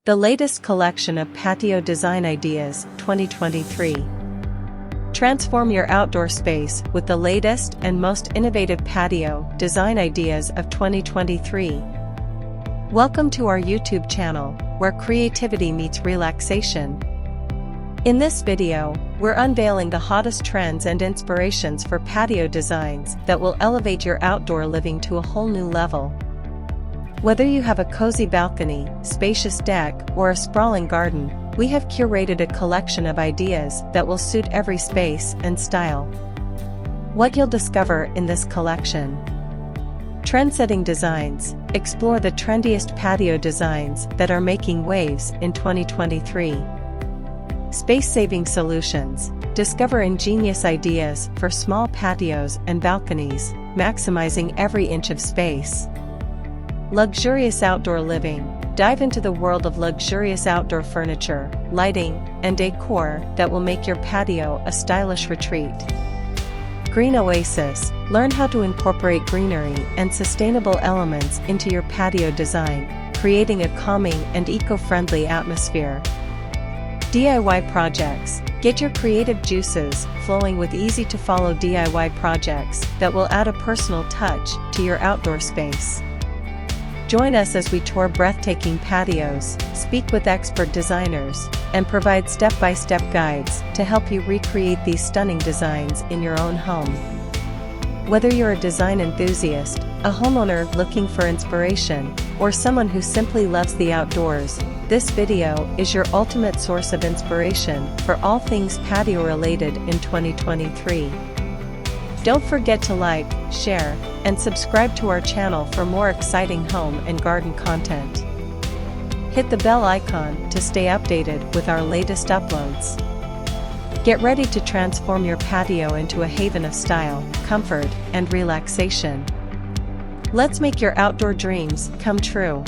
The latest collection of patio design ideas, 2023. Transform your outdoor space with the latest and most innovative patio design ideas of 2023. Welcome to our YouTube channel, where creativity meets relaxation. In this video, we're unveiling the hottest trends and inspirations for patio designs that will elevate your outdoor living to a whole new level. Whether you have a cozy balcony, spacious deck, or a sprawling garden, we have curated a collection of ideas that will suit every space and style. What you'll discover in this collection: Trendsetting Designs. Explore the trendiest patio designs that are making waves in 2023. Space-saving solutions. Discover ingenious ideas for small patios and balconies, maximizing every inch of space. Luxurious outdoor living. Dive into the world of luxurious outdoor furniture, lighting, and decor that will make your patio a stylish retreat. Green Oasis. Learn how to incorporate greenery and sustainable elements into your patio design, creating a calming and eco-friendly atmosphere. DIY projects. Get your creative juices flowing with easy-to-follow DIY projects that will add a personal touch to your outdoor space. Join us as we tour breathtaking patios, speak with expert designers, and provide step-by-step guides to help you recreate these stunning designs in your own home. Whether you're a design enthusiast, a homeowner looking for inspiration, or someone who simply loves the outdoors, this video is your ultimate source of inspiration for all things patio-related in 2023. Don't forget to like, share, and subscribe to our channel for more exciting home and garden content. Hit the bell icon to stay updated with our latest uploads. Get ready to transform your patio into a haven of style, comfort, and relaxation. Let's make your outdoor dreams come true.